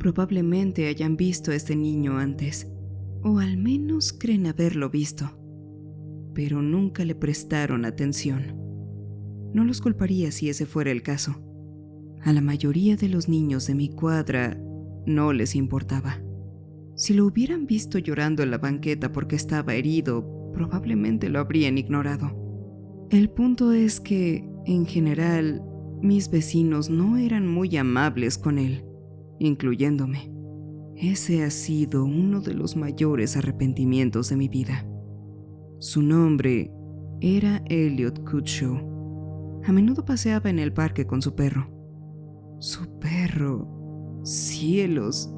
Probablemente hayan visto a este niño antes, o al menos creen haberlo visto, pero nunca le prestaron atención. No los culparía si ese fuera el caso. A la mayoría de los niños de mi cuadra no les importaba. Si lo hubieran visto llorando en la banqueta porque estaba herido, probablemente lo habrían ignorado. El punto es que, en general, mis vecinos no eran muy amables con él, incluyéndome. Ese ha sido uno de los mayores arrepentimientos de mi vida. Su nombre era Elliot Cutshaw. A menudo paseaba en el parque con su perro. Su perro. ¡Cielos!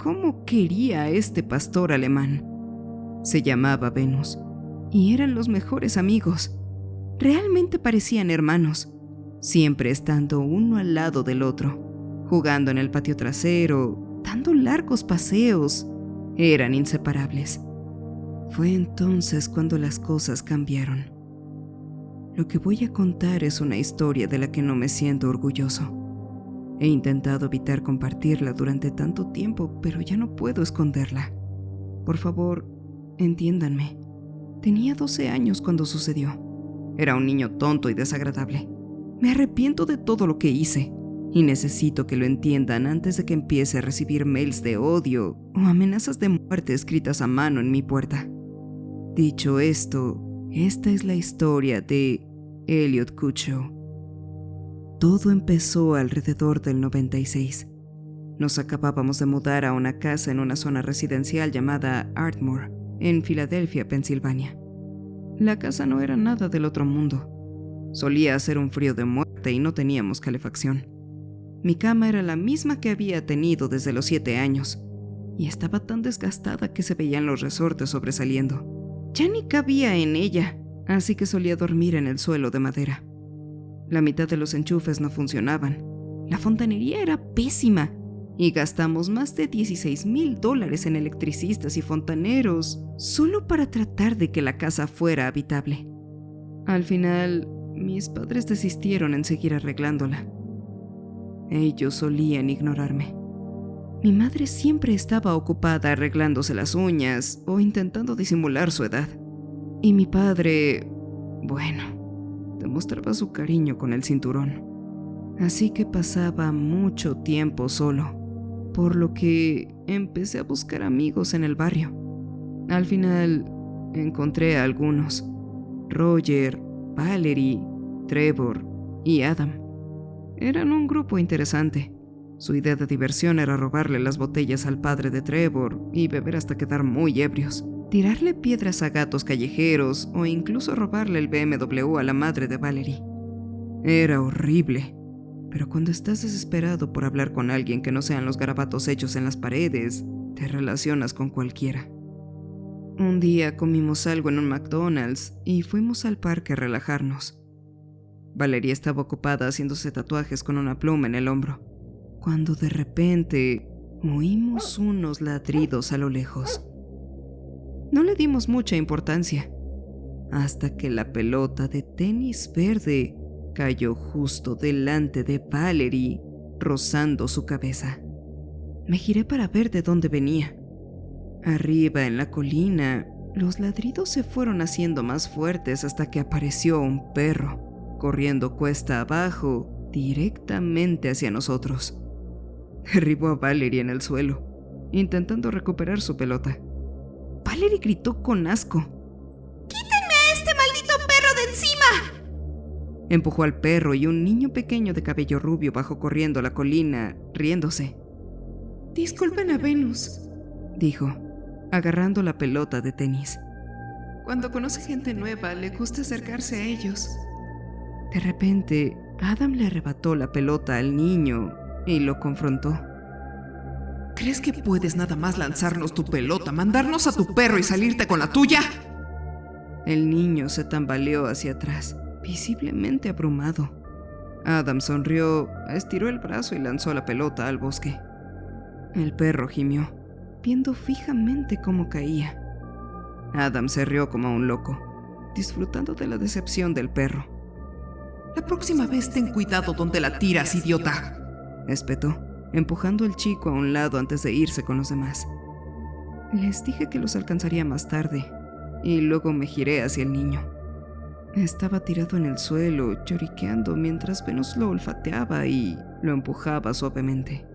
¿Cómo quería a este pastor alemán? Se llamaba Venus, y eran los mejores amigos. Realmente parecían hermanos, siempre estando uno al lado del otro, jugando en el patio trasero, dando largos paseos. Eran inseparables. Fue entonces cuando las cosas cambiaron. Lo que voy a contar es una historia de la que no me siento orgulloso. He intentado evitar compartirla durante tanto tiempo, pero ya no puedo esconderla. Por favor, entiéndanme. Tenía 12 años cuando sucedió. Era un niño tonto y desagradable. Me arrepiento de todo lo que hice, y necesito que lo entiendan antes de que empiece a recibir mails de odio o amenazas de muerte escritas a mano en mi puerta. Dicho esto, esta es la historia de Elliot Cutshaw. Todo empezó alrededor del 96. Nos acabábamos de mudar a una casa en una zona residencial llamada Ardmore, en Filadelfia, Pensilvania. La casa no era nada del otro mundo. Solía hacer un frío de muerte y no teníamos calefacción. Mi cama era la misma que había tenido desde los 7 años, y estaba tan desgastada que se veían los resortes sobresaliendo. Ya ni cabía en ella, así que solía dormir en el suelo de madera. La mitad de los enchufes no funcionaban. La fontanería era pésima y gastamos más de $16,000 en electricistas y fontaneros solo para tratar de que la casa fuera habitable. Al final, mis padres desistieron en seguir arreglándola. Ellos solían ignorarme. Mi madre siempre estaba ocupada arreglándose las uñas o intentando disimular su edad. Y mi padre, bueno, demostraba su cariño con el cinturón. Así que pasaba mucho tiempo solo, por lo que empecé a buscar amigos en el barrio. Al final, encontré a algunos: Roger, Valerie, Trevor y Adam. Eran un grupo interesante. Su idea de diversión era robarle las botellas al padre de Trevor y beber hasta quedar muy ebrios, tirarle piedras a gatos callejeros o incluso robarle el BMW a la madre de Valerie. Era horrible, pero cuando estás desesperado por hablar con alguien que no sean los garabatos hechos en las paredes, te relacionas con cualquiera. Un día comimos algo en un McDonald's y fuimos al parque a relajarnos. Valerie estaba ocupada haciéndose tatuajes con una pluma en el hombro, cuando de repente oímos unos ladridos a lo lejos. No le dimos mucha importancia, hasta que la pelota de tenis verde cayó justo delante de Valerie, rozando su cabeza. Me giré para ver de dónde venía. Arriba en la colina, los ladridos se fueron haciendo más fuertes hasta que apareció un perro, corriendo cuesta abajo, directamente hacia nosotros. Derribó a Valerie en el suelo, intentando recuperar su pelota. Valerie gritó con asco: ¡Quítenme a este maldito perro de encima! Empujó al perro y un niño pequeño de cabello rubio bajó corriendo a la colina, riéndose. Disculpen a Venus, dijo, agarrando la pelota de tenis. Cuando conoce gente nueva, le gusta acercarse a ellos. De repente, Adam le arrebató la pelota al niño y lo confrontó. ¿Crees que puedes nada más lanzarnos tu pelota, mandarnos a tu perro y salirte con la tuya? El niño se tambaleó hacia atrás, visiblemente abrumado. Adam sonrió, estiró el brazo y lanzó la pelota al bosque. El perro gimió, viendo fijamente cómo caía. Adam se rió como un loco, disfrutando de la decepción del perro. La próxima vez ten cuidado donde la tiras, idiota, espetó, empujando al chico a un lado antes de irse con los demás. Les dije que los alcanzaría más tarde, y luego me giré hacia el niño. Estaba tirado en el suelo, lloriqueando mientras Venus lo olfateaba y lo empujaba suavemente.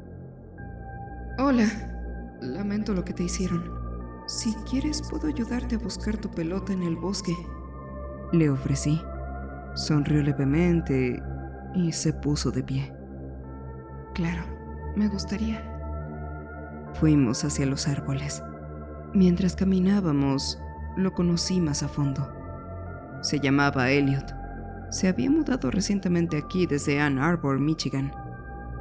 Hola, lamento lo que te hicieron. Si quieres, puedo ayudarte a buscar tu pelota en el bosque. Le ofrecí. Sonrió levemente y se puso de pie. Claro, me gustaría. Fuimos hacia los árboles. Mientras caminábamos, lo conocí más a fondo. Se llamaba Elliot. Se había mudado recientemente aquí desde Ann Arbor, Michigan.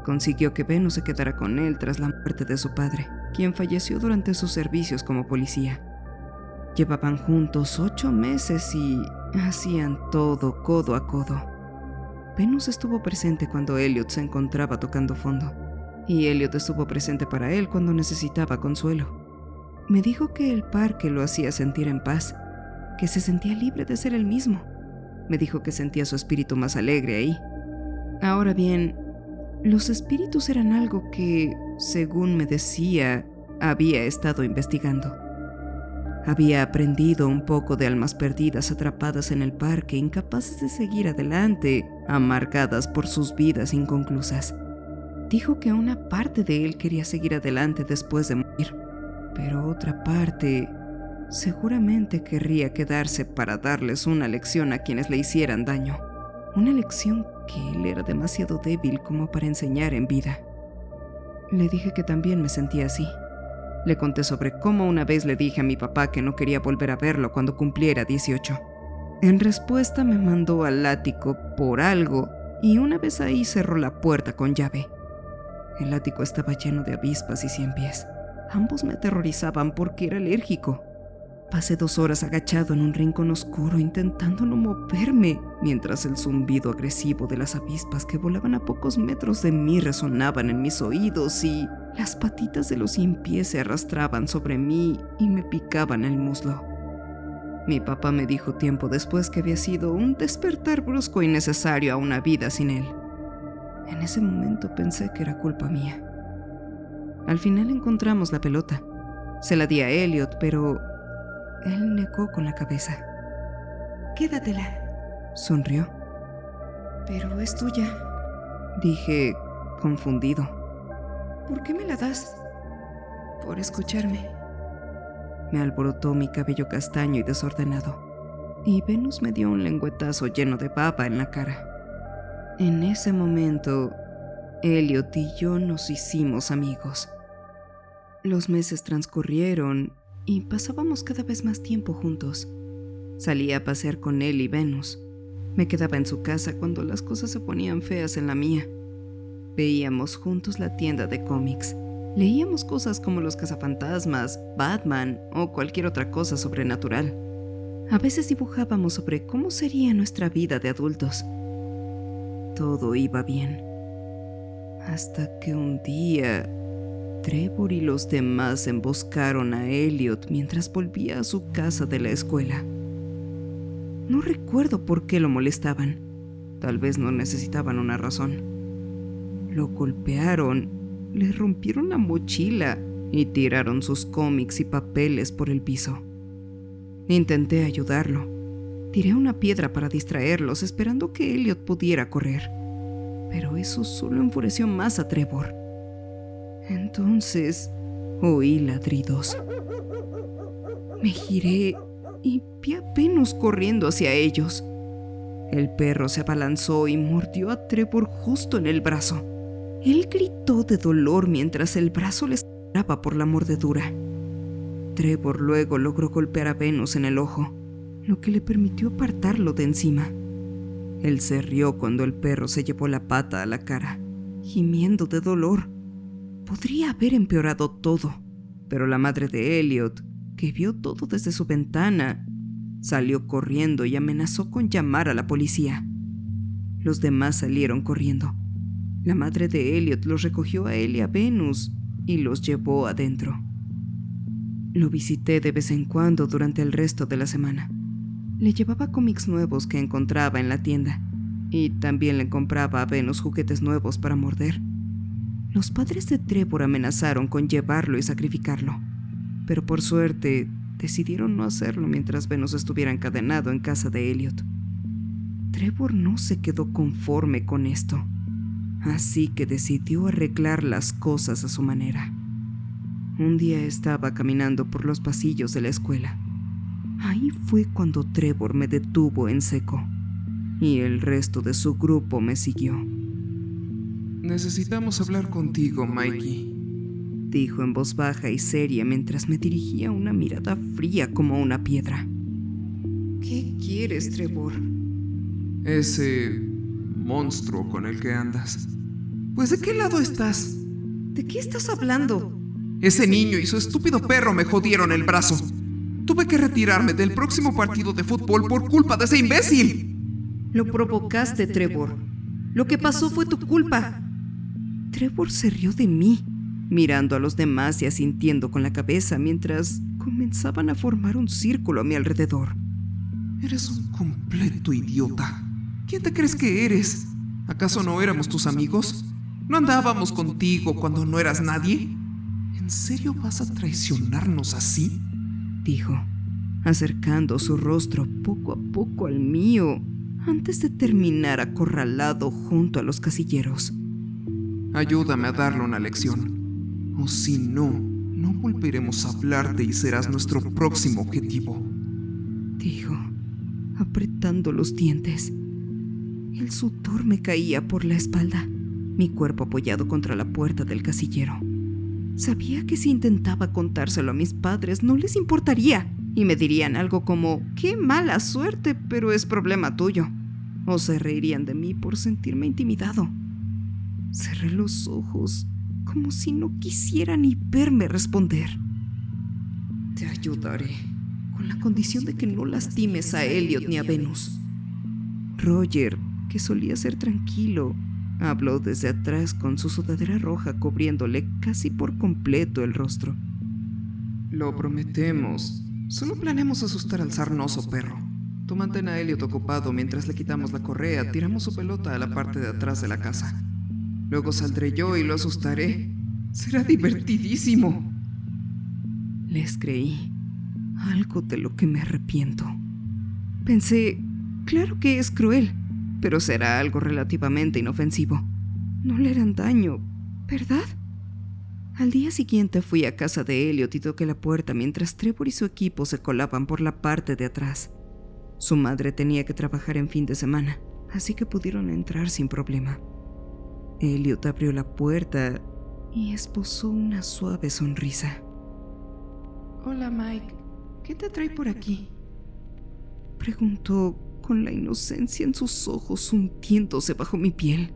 Consiguió que Venus se quedara con él tras la muerte de su padre, quien falleció durante sus servicios como policía. Llevaban juntos 8 meses y hacían todo codo a codo. Venus estuvo presente cuando Elliot se encontraba tocando fondo, y Elliot estuvo presente para él cuando necesitaba consuelo. Me dijo que el parque lo hacía sentir en paz, que se sentía libre de ser él mismo. Me dijo que sentía su espíritu más alegre ahí. Ahora bien, los espíritus eran algo que, según me decía, había estado investigando. Había aprendido un poco de almas perdidas atrapadas en el parque, incapaces de seguir adelante, amargadas por sus vidas inconclusas. Dijo que una parte de él quería seguir adelante después de morir, pero otra parte seguramente querría quedarse para darles una lección a quienes le hicieran daño. Una lección que él era demasiado débil como para enseñar en vida. Le dije que también me sentía así. Le conté sobre cómo una vez le dije a mi papá que no quería volver a verlo cuando cumpliera 18. En respuesta me mandó al ático por algo y una vez ahí cerró la puerta con llave. El ático estaba lleno de avispas y 100 pies. Ambos me aterrorizaban porque era alérgico. Pasé 2 horas agachado en un rincón oscuro intentando no moverme, mientras el zumbido agresivo de las avispas que volaban a pocos metros de mí resonaban en mis oídos y las patitas de los 100 pies se arrastraban sobre mí y me picaban el muslo. Mi papá me dijo tiempo después que había sido un despertar brusco y necesario a una vida sin él. En ese momento pensé que era culpa mía. Al final encontramos la pelota. Se la di a Elliot, pero él negó con la cabeza. Quédatela. Sonrió. Pero es tuya. Dije, confundido. ¿Por qué me la das? Por escucharme. Me alborotó mi cabello castaño y desordenado, y Venus me dio un lengüetazo lleno de baba en la cara. En ese momento, Elliot y yo nos hicimos amigos. Los meses transcurrieron y pasábamos cada vez más tiempo juntos. Salía a pasear con él y Venus. Me quedaba en su casa cuando las cosas se ponían feas en la mía. Veíamos juntos la tienda de cómics. Leíamos cosas como Los Cazafantasmas, Batman o cualquier otra cosa sobrenatural. A veces dibujábamos sobre cómo sería nuestra vida de adultos. Todo iba bien. Hasta que un día, Trevor y los demás emboscaron a Elliot mientras volvía a su casa de la escuela. No recuerdo por qué lo molestaban. Tal vez no necesitaban una razón. Lo golpearon, le rompieron la mochila y tiraron sus cómics y papeles por el piso. Intenté ayudarlo. Tiré una piedra para distraerlos, esperando que Elliot pudiera correr. Pero eso solo enfureció más a Trevor. Entonces, oí ladridos. Me giré y vi a Venus corriendo hacia ellos. El perro se abalanzó y mordió a Trevor justo en el brazo. Él gritó de dolor mientras el brazo le sangraba por la mordedura. Trevor luego logró golpear a Venus en el ojo, lo que le permitió apartarlo de encima. Él se rió cuando el perro se llevó la pata a la cara, gimiendo de dolor. Podría haber empeorado todo, pero la madre de Elliot, que vio todo desde su ventana, salió corriendo y amenazó con llamar a la policía. Los demás salieron corriendo. La madre de Elliot los recogió a él y a Venus y los llevó adentro. Lo visité de vez en cuando durante el resto de la semana. Le llevaba cómics nuevos que encontraba en la tienda y también le compraba a Venus juguetes nuevos para morder. Los padres de Trevor amenazaron con llevarlo y sacrificarlo, pero por suerte decidieron no hacerlo mientras Venus estuviera encadenado en casa de Elliot. Trevor no se quedó conforme con esto, así que decidió arreglar las cosas a su manera. Un día estaba caminando por los pasillos de la escuela. Ahí fue cuando Trevor me detuvo en seco, y el resto de su grupo me siguió. Necesitamos hablar contigo, Mikey, dijo en voz baja y seria mientras me dirigía una mirada fría como una piedra. ¿Qué quieres, Trevor? Ese monstruo con el que andas. Pues, ¿de qué lado estás? ¿De qué estás hablando? Ese niño y su estúpido perro me jodieron el brazo. Tuve que retirarme del próximo partido de fútbol por culpa de ese imbécil. Lo provocaste, Trevor. Lo que pasó fue tu culpa. Trevor se rió de mí, mirando a los demás y asintiendo con la cabeza mientras comenzaban a formar un círculo a mi alrededor. Eres un completo idiota. ¿Quién te crees que eres? ¿Acaso no éramos tus amigos? ¿No andábamos contigo cuando no eras nadie? ¿En serio vas a traicionarnos así?, dijo, acercando su rostro poco a poco al mío antes de terminar acorralado junto a los casilleros. Ayúdame a darle una lección, o si no, no volveremos a hablarte y serás nuestro próximo objetivo, dijo, apretando los dientes. El sudor me caía por la espalda, mi cuerpo apoyado contra la puerta del casillero. Sabía que si intentaba contárselo a mis padres no les importaría y me dirían algo como «¡Qué mala suerte, pero es problema tuyo!» o se reirían de mí por sentirme intimidado. Cerré los ojos como si no quisiera ni verme responder. Te ayudaré, con la condición de que no lastimes a Elliot ni a Venus. Roger, que solía ser tranquilo, habló desde atrás con su sudadera roja cubriéndole casi por completo el rostro. Lo prometemos. Solo planeamos asustar al sarnoso perro. Tú mantén a Elliot ocupado mientras le quitamos la correa, tiramos su pelota a la parte de atrás de la casa. Luego saldré yo y lo asustaré. Será divertidísimo. Les creí. Algo de lo que me arrepiento. Pensé, claro que es cruel, pero será algo relativamente inofensivo. No le harán daño, ¿verdad? Al día siguiente fui a casa de Elliot y toqué la puerta mientras Trevor y su equipo se colaban por la parte de atrás. Su madre tenía que trabajar en fin de semana, así que pudieron entrar sin problema. Elliot abrió la puerta y esbozó una suave sonrisa. Hola, Mike. ¿Qué te trae por aquí? Preguntó con la inocencia en sus ojos hundiéndose bajo mi piel.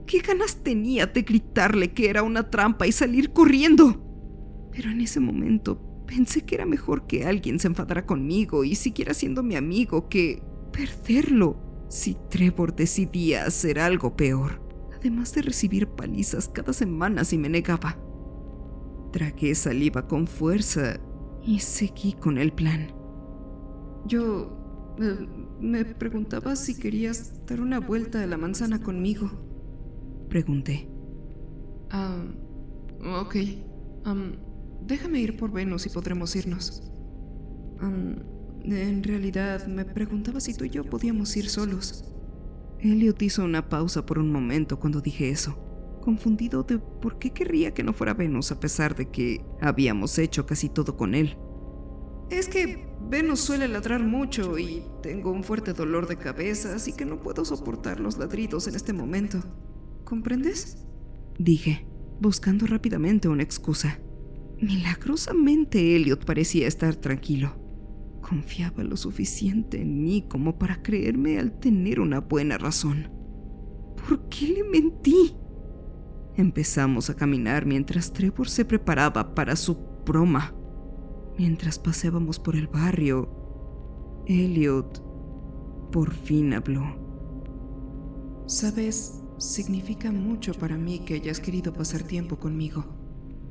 ¿Qué ganas tenía de gritarle que era una trampa y salir corriendo? Pero en ese momento pensé que era mejor que alguien se enfadara conmigo y siguiera siendo mi amigo que perderlo si Trevor decidía hacer algo peor, además de recibir palizas cada semana si me negaba. Tragué saliva con fuerza y seguí con el plan. Me preguntaba si querías dar una vuelta a la manzana conmigo. Pregunté. Ok. Déjame ir por Venus y podremos irnos. En realidad, me preguntaba si tú y yo podíamos ir solos. Elliot hizo una pausa por un momento cuando dije eso, confundido de por qué querría que no fuera Venus a pesar de que habíamos hecho casi todo con él. Es que Venus suele ladrar mucho y tengo un fuerte dolor de cabeza, así que no puedo soportar los ladridos en este momento. ¿Comprendes? Dije, buscando rápidamente una excusa. Milagrosamente Elliot parecía estar tranquilo. Confiaba lo suficiente en mí como para creerme al tener una buena razón. ¿Por qué le mentí? Empezamos a caminar mientras Trevor se preparaba para su broma. Mientras paseábamos por el barrio, Elliot por fin habló. Sabes, significa mucho para mí que hayas querido pasar tiempo conmigo.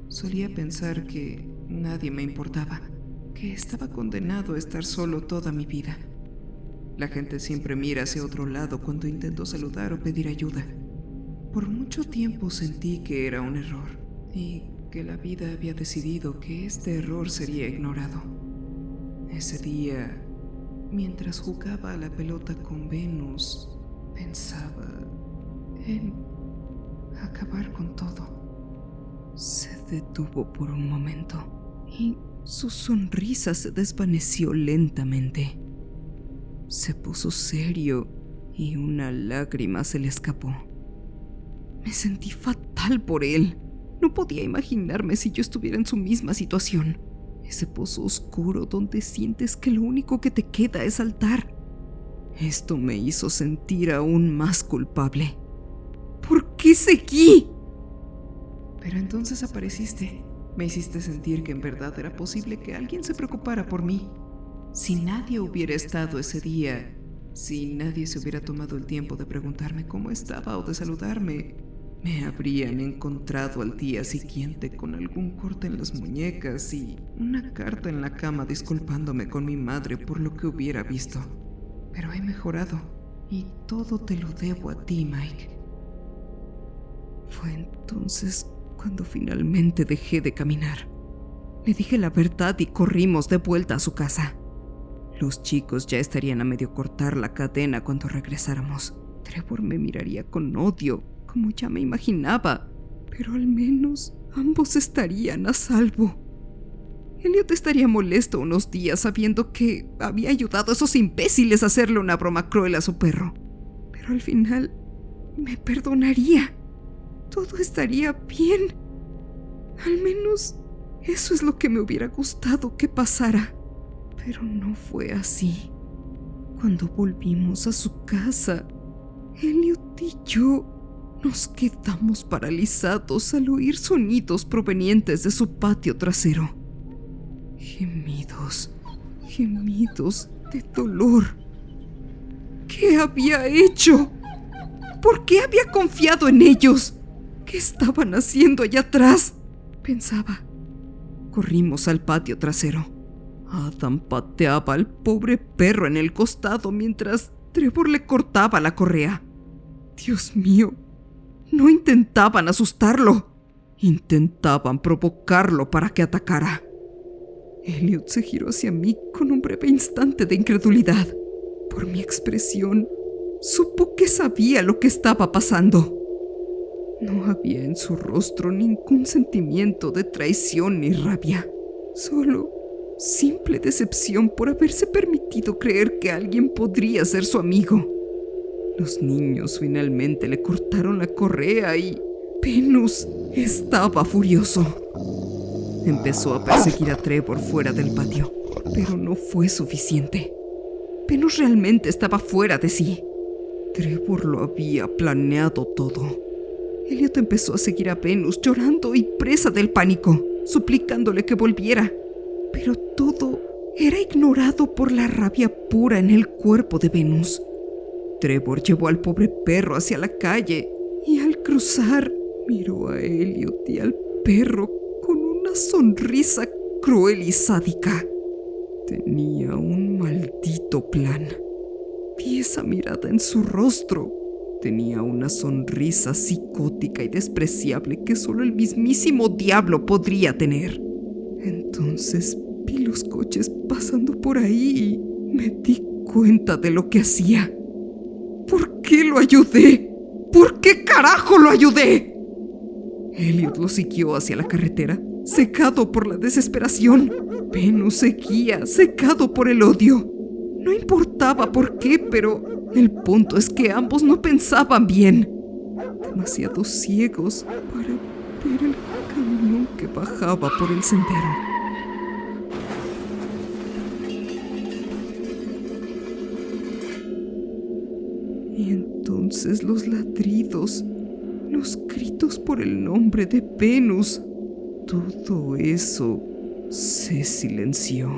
Solía pensar que nadie me importaba, que estaba condenado a estar solo toda mi vida. La gente siempre mira hacia otro lado cuando intento saludar o pedir ayuda. Por mucho tiempo sentí que era un error y que la vida había decidido que este error sería ignorado. Ese día, mientras jugaba a la pelota con Venus, pensaba en acabar con todo. Se detuvo por un momento y su sonrisa se desvaneció lentamente. Se puso serio y una lágrima se le escapó. Me sentí fatal por él. No podía imaginarme si yo estuviera en su misma situación. Ese pozo oscuro donde sientes que lo único que te queda es saltar. Esto me hizo sentir aún más culpable. ¿Por qué seguí? Pero entonces apareciste. Me hiciste sentir que en verdad era posible que alguien se preocupara por mí. Si nadie hubiera estado ese día, si nadie se hubiera tomado el tiempo de preguntarme cómo estaba o de saludarme, me habrían encontrado al día siguiente con algún corte en las muñecas y una carta en la cama disculpándome con mi madre por lo que hubiera visto. Pero he mejorado y todo te lo debo a ti, Mike. Fue entonces cuando finalmente dejé de caminar. Le dije la verdad y corrimos de vuelta a su casa. Los chicos ya estarían a medio cortar la cadena cuando regresáramos. Trevor me miraría con odio, como ya me imaginaba, pero al menos ambos estarían a salvo. Elliot estaría molesto unos días sabiendo que había ayudado a esos imbéciles a hacerle una broma cruel a su perro, pero al final me perdonaría. Todo estaría bien. Al menos eso es lo que me hubiera gustado que pasara. Pero no fue así. Cuando volvimos a su casa, Elliot y yo nos quedamos paralizados al oír sonidos provenientes de su patio trasero. Gemidos, gemidos de dolor. ¿Qué había hecho? ¿Por qué había confiado en ellos? ¿Qué estaban haciendo allá atrás? Pensaba. Corrimos al patio trasero. Adam pateaba al pobre perro en el costado mientras Trevor le cortaba la correa. Dios mío, no intentaban asustarlo. Intentaban provocarlo para que atacara. Elliot se giró hacia mí con un breve instante de incredulidad. Por mi expresión, supo que sabía lo que estaba pasando. No había en su rostro ningún sentimiento de traición ni rabia, solo simple decepción por haberse permitido creer que alguien podría ser su amigo. Los niños finalmente le cortaron la correa y Venus estaba furioso. Empezó a perseguir a Trevor fuera del patio, pero no fue suficiente. Venus realmente estaba fuera de sí. Trevor lo había planeado todo. Elliot empezó a seguir a Venus, llorando y presa del pánico, suplicándole que volviera. Pero todo era ignorado por la rabia pura en el cuerpo de Venus. Trevor llevó al pobre perro hacia la calle y al cruzar miró a Elliot y al perro con una sonrisa cruel y sádica. Tenía un maldito plan. Vi esa mirada en su rostro. Tenía una sonrisa psicótica y despreciable que solo el mismísimo diablo podría tener. Entonces vi los coches pasando por ahí y me di cuenta de lo que hacía. ¿Por qué lo ayudé? ¿Por qué carajo lo ayudé? Elliot lo siguió hacia la carretera, cegado por la desesperación. Venus seguía, cegado por el odio. No importaba por qué, pero el punto es que ambos no pensaban bien. Demasiado ciegos para ver el camión que bajaba por el sendero. Y entonces los ladridos, los gritos por el nombre de Venus, todo eso se silenció.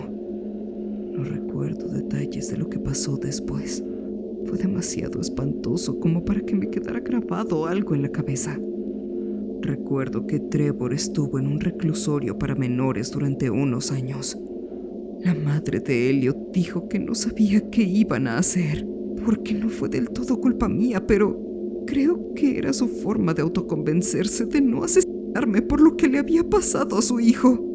No recuerdo detalles de lo que pasó después. Fue demasiado espantoso como para que me quedara grabado algo en la cabeza. Recuerdo que Trevor estuvo en un reclusorio para menores durante unos años. La madre de Elliot dijo que no sabía qué iban a hacer, porque no fue del todo culpa mía, pero Creo que era su forma de autoconvencerse de no asesinarme por lo que le había pasado a su hijo.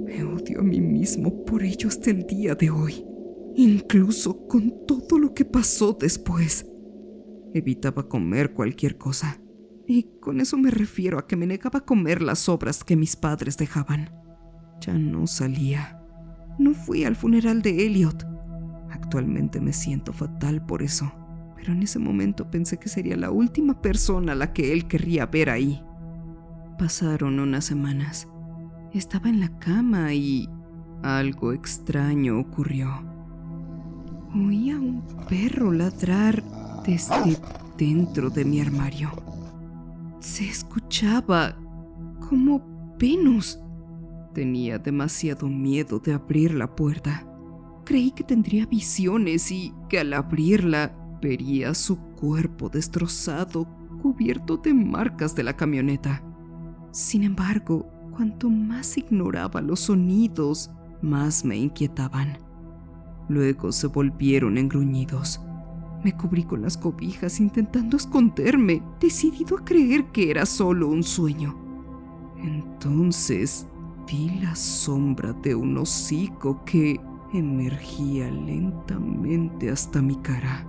Me odio a mí mismo por ello hasta el día de hoy, incluso con todo lo que pasó después. Evitaba comer cualquier cosa, y con eso me refiero a que me negaba a comer las sobras que mis padres dejaban. Ya no salía. No fui al funeral de Elliot. Actualmente me siento fatal por eso, pero en ese momento pensé que sería la última persona a la que él querría ver ahí. Pasaron unas semanas. Estaba en la cama y algo extraño ocurrió. Oía un perro ladrar desde dentro de mi armario. Se escuchaba como Venus. Tenía demasiado miedo de abrir la puerta. Creí que tendría visiones y que al abrirla vería su cuerpo destrozado, cubierto de marcas de la camioneta. Sin embargo, cuanto más ignoraba los sonidos, más me inquietaban. Luego se volvieron en gruñidos. Me cubrí con las cobijas intentando esconderme, decidido a creer que era solo un sueño. Entonces vi la sombra de un hocico que emergía lentamente hasta mi cara.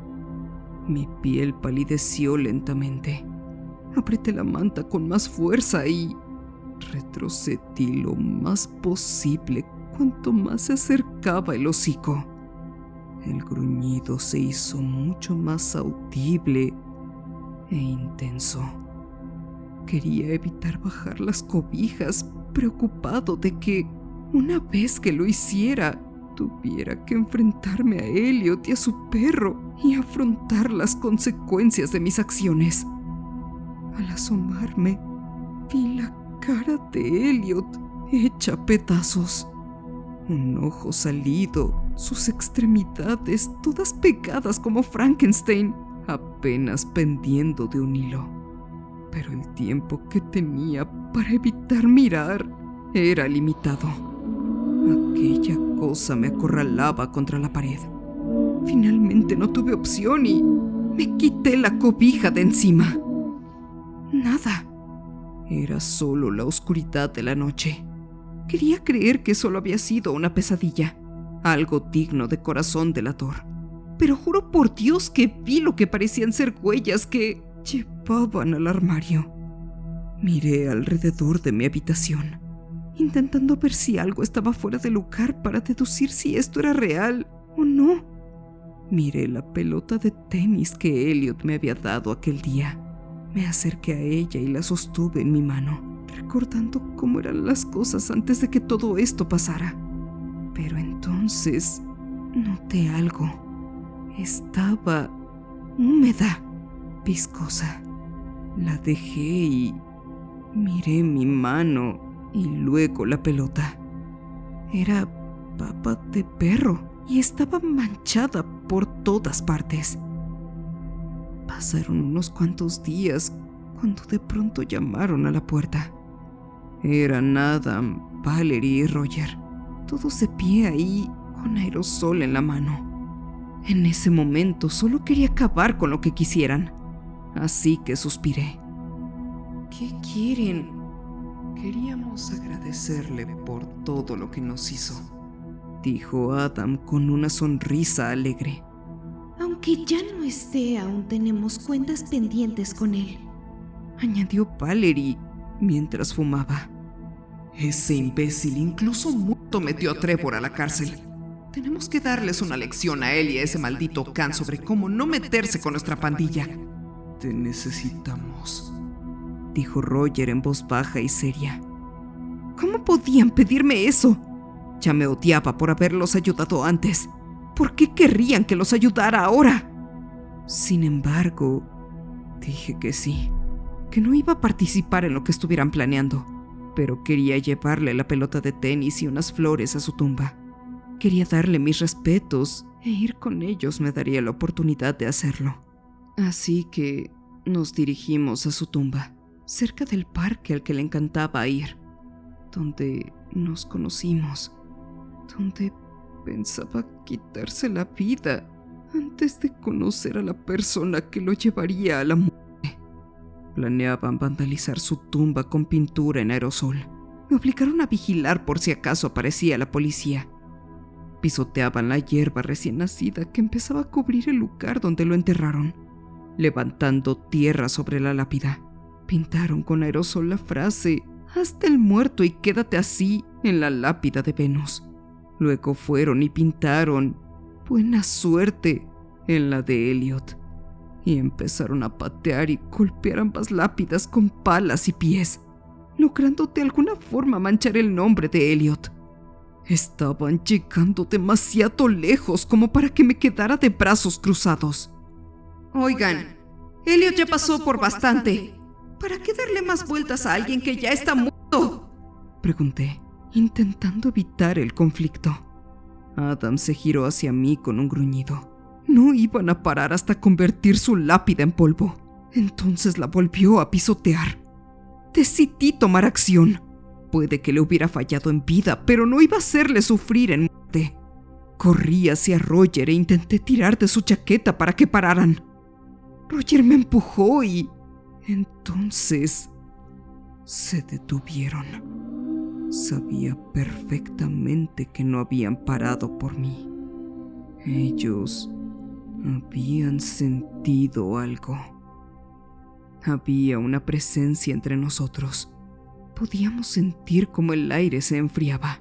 Mi piel palideció lentamente. Apreté la manta con más fuerza y retrocedí lo más posible cuanto más se acercaba el hocico. El gruñido se hizo mucho más audible e intenso. Quería evitar bajar las cobijas, preocupado de que, una vez que lo hiciera, tuviera que enfrentarme a Elliot y a su perro y afrontar las consecuencias de mis acciones. Al asomarme, vi la cara de Elliot hecha pedazos. Un ojo salido, sus extremidades todas pegadas como Frankenstein, apenas pendiendo de un hilo. Pero el tiempo que tenía para evitar mirar era limitado. Aquella cosa me acorralaba contra la pared. Finalmente no tuve opción y me quité la cobija de encima. Nada. Era solo la oscuridad de la noche. Quería creer que solo había sido una pesadilla, algo digno de corazón delator. Pero juro por Dios que vi lo que parecían ser huellas que llevaban al armario. Miré alrededor de mi habitación, intentando ver si algo estaba fuera de lugar para deducir si esto era real o no. Miré la pelota de tenis que Elliot me había dado aquel día. Me acerqué a ella y la sostuve en mi mano, recordando cómo eran las cosas antes de que todo esto pasara. Pero entonces noté algo. Estaba húmeda, viscosa. La dejé y miré mi mano y luego la pelota. Era papa de perro y estaba manchada por todas partes. Pasaron unos cuantos días cuando de pronto llamaron a la puerta. Eran Adam, Valerie y Roger, todos de pie ahí con aerosol en la mano. En ese momento solo quería acabar con lo que quisieran, así que suspiré. ¿Qué quieren? Queríamos agradecerle por todo lo que nos hizo, dijo Adam con una sonrisa alegre. Aunque ya no esté, aún tenemos cuentas pendientes con él, añadió Valerie mientras fumaba. Ese imbécil incluso muerto metió a Trevor a la cárcel. Tenemos que darles una lección a él y a ese maldito Khan sobre cómo no meterse con nuestra pandilla. Te necesitamos, dijo Roger en voz baja y seria. ¿Cómo podían pedirme eso? Ya me odiaba por haberlos ayudado antes. ¿Por qué querrían que los ayudara ahora? Sin embargo, dije que sí, que no iba a participar en lo que estuvieran planeando, pero quería llevarle la pelota de tenis y unas flores a su tumba. Quería darle mis respetos e ir con ellos me daría la oportunidad de hacerlo. Así que nos dirigimos a su tumba, cerca del parque al que le encantaba ir, donde nos conocimos, donde pensaba quitarse la vida antes de conocer a la persona que lo llevaría a la muerte. Planeaban vandalizar su tumba con pintura en aerosol. Me obligaron a vigilar por si acaso aparecía la policía. Pisoteaban la hierba recién nacida que empezaba a cubrir el lugar donde lo enterraron, levantando tierra sobre la lápida. Pintaron con aerosol la frase «Hazte el muerto y quédate así» en la lápida de Venus. Luego fueron y pintaron «Buena suerte» en la de Elliot. Y empezaron a patear y golpear ambas lápidas con palas y pies, logrando de alguna forma manchar el nombre de Elliot. Estaban llegando demasiado lejos como para que me quedara de brazos cruzados. Oigan, Elliot ya pasó por bastante. ¿Para qué darle más vueltas a alguien que ya está muerto?, pregunté, intentando evitar el conflicto. Adam se giró hacia mí con un gruñido. No iban a parar hasta convertir su lápida en polvo. Entonces la volvió a pisotear. Decidí tomar acción. Puede que le hubiera fallado en vida, pero no iba a hacerle sufrir en muerte. Corrí hacia Roger e intenté tirar de su chaqueta para que pararan. Roger me empujó y entonces se detuvieron. Sabía perfectamente que no habían parado por mí. Ellos habían sentido algo. Había una presencia entre nosotros. Podíamos sentir cómo el aire se enfriaba.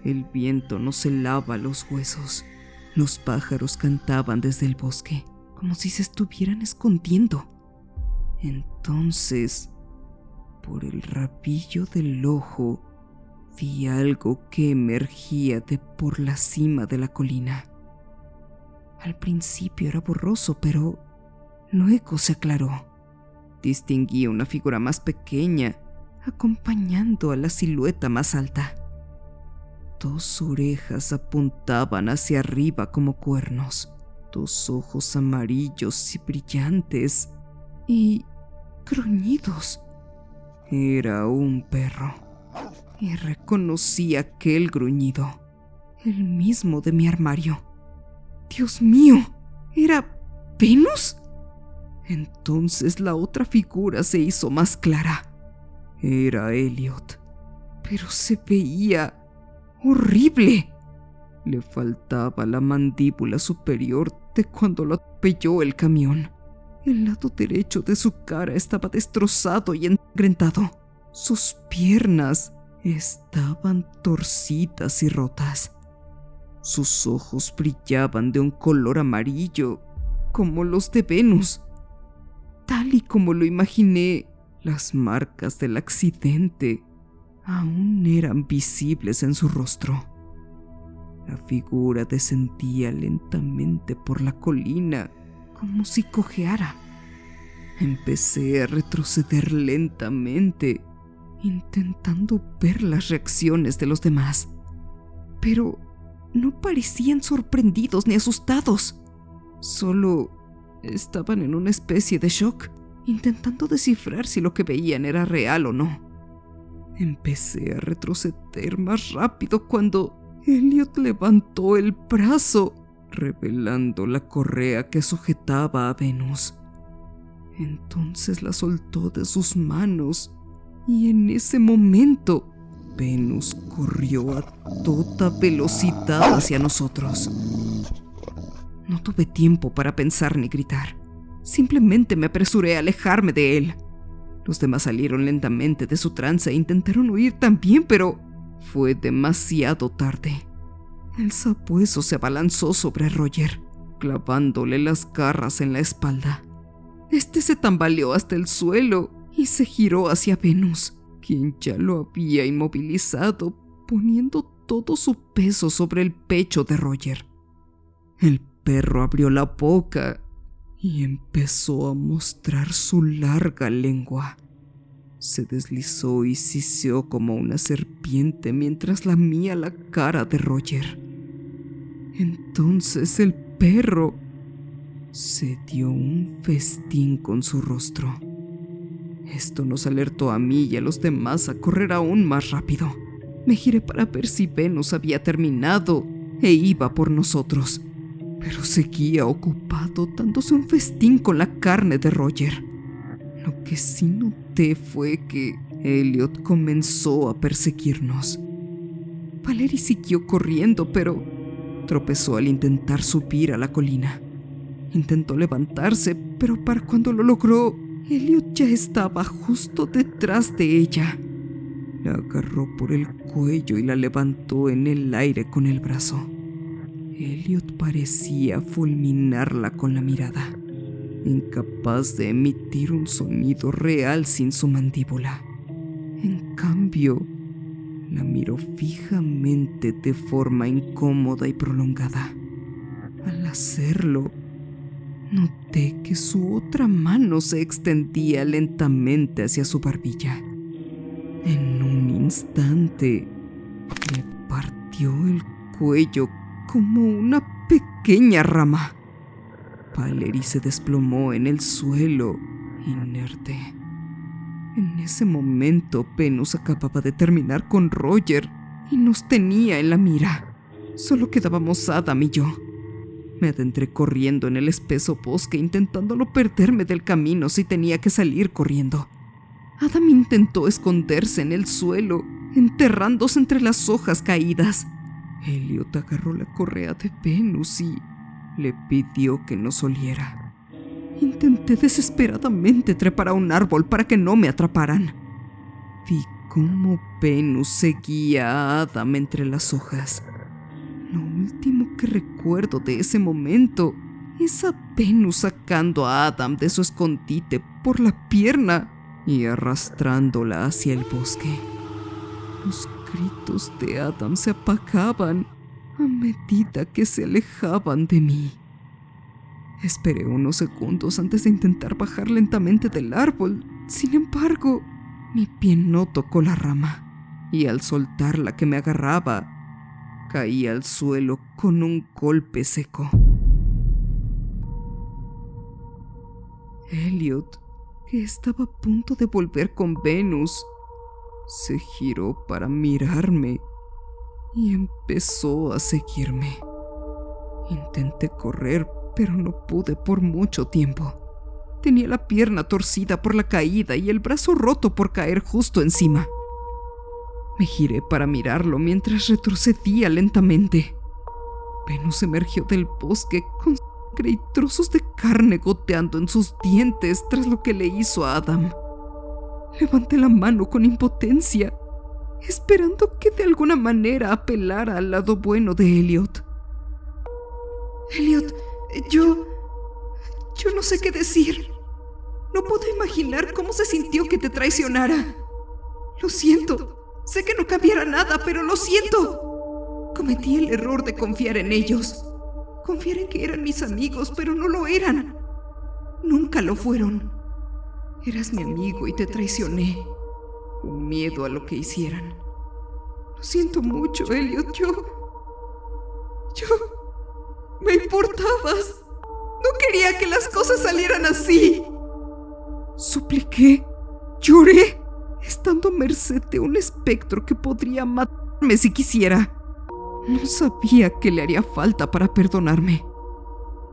El viento nos helaba los huesos. Los pájaros cantaban desde el bosque, como si se estuvieran escondiendo. Entonces, por el rabillo del ojo, vi algo que emergía de por la cima de la colina. Al principio era borroso, pero luego se aclaró. Distinguí una figura más pequeña, acompañando a la silueta más alta. 2 orejas apuntaban hacia arriba como cuernos, 2 ojos amarillos y brillantes, y gruñidos. Era un perro, y reconocí aquel gruñido, el mismo de mi armario. ¡Dios mío! ¿Era Venus? Entonces la otra figura se hizo más clara. Era Elliot, pero se veía horrible. Le faltaba la mandíbula superior de cuando lo atropelló el camión. El lado derecho de su cara estaba destrozado y ensangrentado. Sus piernas estaban torcidas y rotas. Sus ojos brillaban de un color amarillo, como los de Venus. Tal y como lo imaginé, las marcas del accidente aún eran visibles en su rostro. La figura descendía lentamente por la colina, como si cojeara. Empecé a retroceder lentamente, intentando ver las reacciones de los demás. Pero no parecían sorprendidos ni asustados. Solo estaban en una especie de shock, intentando descifrar si lo que veían era real o no. Empecé a retroceder más rápido cuando Elliot levantó el brazo, revelando la correa que sujetaba a Venus. Entonces la soltó de sus manos y en ese momento Venus corrió a toda velocidad hacia nosotros. No tuve tiempo para pensar ni gritar. Simplemente me apresuré a alejarme de él. Los demás salieron lentamente de su trance e intentaron huir también, pero fue demasiado tarde. El sabueso se abalanzó sobre Roger, clavándole las garras en la espalda. Este se tambaleó hasta el suelo y se giró hacia Venus, quien ya lo había inmovilizado, poniendo todo su peso sobre el pecho de Roger. El perro abrió la boca y empezó a mostrar su larga lengua. Se deslizó y siseó como una serpiente mientras lamía la cara de Roger. Entonces el perro se dio un festín con su rostro. Esto nos alertó a mí y a los demás a correr aún más rápido. Me giré para ver si Venus había terminado e iba por nosotros, pero seguía ocupado dándose un festín con la carne de Roger. Lo que sí noté fue que Elliot comenzó a perseguirnos. Valerie siguió corriendo, pero tropezó al intentar subir a la colina. Intentó levantarse, pero para cuando lo logró, Elliot ya estaba justo detrás de ella. La agarró por el cuello y la levantó en el aire con el brazo. Elliot parecía fulminarla con la mirada, incapaz de emitir un sonido real sin su mandíbula. En cambio, la miró fijamente de forma incómoda y prolongada. Al hacerlo, noté que su otra mano se extendía lentamente hacia su barbilla. En un instante, le partió el cuello como una pequeña rama. Valerie se desplomó en el suelo, inerte. En ese momento, Venus acababa de terminar con Roger y nos tenía en la mira. Solo quedábamos Adam y yo. Me adentré corriendo en el espeso bosque, intentando no perderme del camino si tenía que salir corriendo. Adam intentó esconderse en el suelo, enterrándose entre las hojas caídas. Elliot agarró la correa de Venus y le pidió que nos oliera. Intenté desesperadamente trepar a un árbol para que no me atraparan. Vi cómo Venus seguía a Adam entre las hojas. Lo último que recuerdo de ese momento es a Venus sacando a Adam de su escondite por la pierna y arrastrándola hacia el bosque. Los gritos de Adam se apagaban a medida que se alejaban de mí. Esperé unos segundos antes de intentar bajar lentamente del árbol. Sin embargo, mi pie no tocó la rama, y al soltar la que me agarraba, caí al suelo con un golpe seco. Elliot, que estaba a punto de volver con Venus, se giró para mirarme y empezó a seguirme. Intenté correr, pero no pude por mucho tiempo. Tenía la pierna torcida por la caída y el brazo roto por caer justo encima. Me giré para mirarlo mientras retrocedía lentamente. Venus emergió del bosque con sangre y trozos de carne goteando en sus dientes tras lo que le hizo a Adam. Levanté la mano con impotencia, esperando que de alguna manera apelara al lado bueno de Elliot. Elliot, yo no sé qué decir. No puedo imaginar cómo se sintió que te traicionara. Lo siento. Sé que no cambiará nada, pero lo siento. Cometí el error de confiar en ellos. Confiar en que eran mis amigos, pero no lo eran. Nunca lo fueron. Eras mi amigo y te traicioné, con miedo a lo que hicieran. Lo siento mucho, Elliot. Yo... me importabas. No quería que las cosas salieran así. Supliqué, lloré, estando a merced de un espectro que podría matarme si quisiera. No sabía qué le haría falta para perdonarme.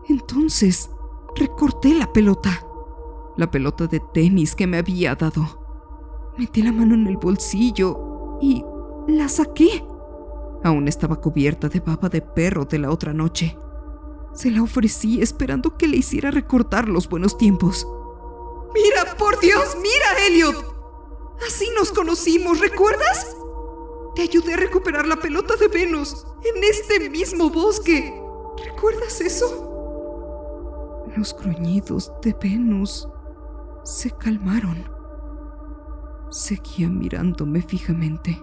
Entonces, recorté la pelota de tenis que me había dado. Metí la mano en el bolsillo y la saqué. Aún estaba cubierta de baba de perro de la otra noche. Se la ofrecí esperando que le hiciera recordar los buenos tiempos. ¡Mira, por Dios! ¡Mira, Elliot! Así nos conocimos, ¿recuerdas? Te ayudé a recuperar la pelota de Venus en este mismo bosque. ¿Recuerdas eso? Los gruñidos de Venus se calmaron. Seguía mirándome fijamente,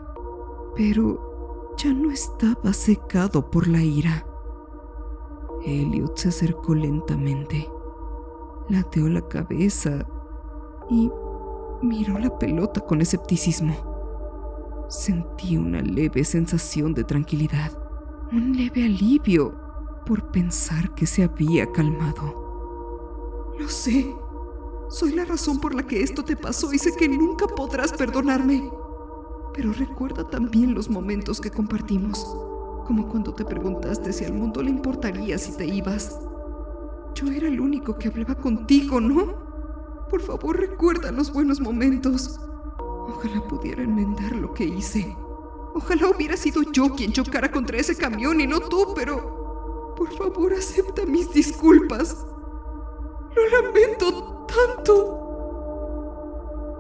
pero ya no estaba secado por la ira. Elliot se acercó lentamente, ladeó la cabeza y miró la pelota con escepticismo. Sentí una leve sensación de tranquilidad, un leve alivio por pensar que se había calmado. Lo sé. Soy la razón por la que esto te pasó y sé que nunca podrás perdonarme. Pero recuerda también los momentos que compartimos, como cuando te preguntaste si al mundo le importaría si te ibas. Yo era el único que hablaba contigo, ¿no? Por favor, recuerda los buenos momentos. Ojalá pudiera enmendar lo que hice. Ojalá hubiera sido yo quien chocara contra ese camión y no tú, pero... Por favor, acepta mis disculpas. Lo lamento tanto.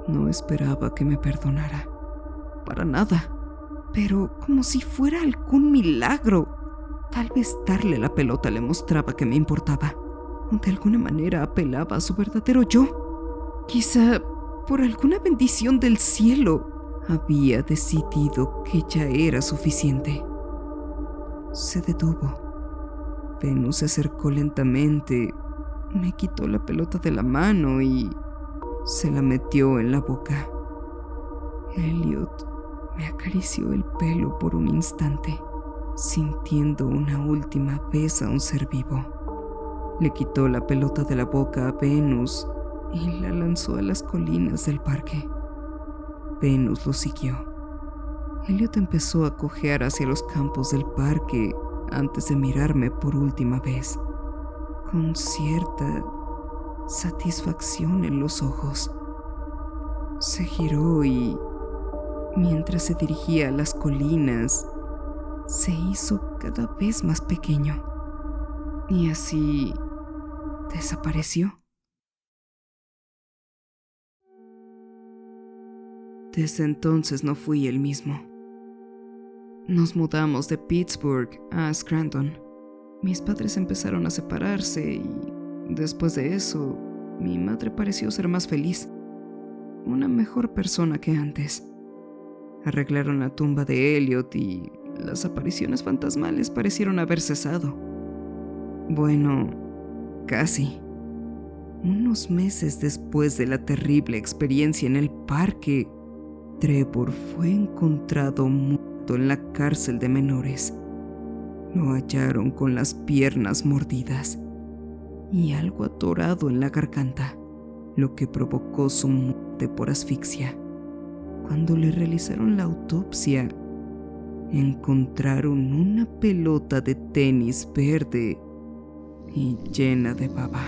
No esperaba que me perdonara. Para nada. Pero como si fuera algún milagro. Tal vez darle la pelota le mostraba que me importaba. O de alguna manera apelaba a su verdadero yo. Quizá por alguna bendición del cielo había decidido que ya era suficiente. Se detuvo. Venus se acercó lentamente, me quitó la pelota de la mano y se la metió en la boca. Elliot me acarició el pelo por un instante, sintiendo una última vez a un ser vivo. Le quitó la pelota de la boca a Venus y la lanzó a las colinas del parque. Venus lo siguió. Elliot empezó a cojear hacia los campos del parque antes de mirarme por última vez, con cierta satisfacción en los ojos. Se giró y, mientras se dirigía a las colinas, se hizo cada vez más pequeño. Y así desapareció. Desde entonces no fui el mismo. Nos mudamos de Pittsburgh a Scranton. Mis padres empezaron a separarse y después de eso, mi madre pareció ser más feliz, una mejor persona que antes. Arreglaron la tumba de Elliot y las apariciones fantasmales parecieron haber cesado. Bueno, casi. Unos meses después de la terrible experiencia en el parque, Trevor fue encontrado muerto en la cárcel de menores. Lo hallaron con las piernas mordidas y algo atorado en la garganta, lo que provocó su muerte por asfixia. Cuando le realizaron la autopsia, encontraron una pelota de tenis verde y llena de baba.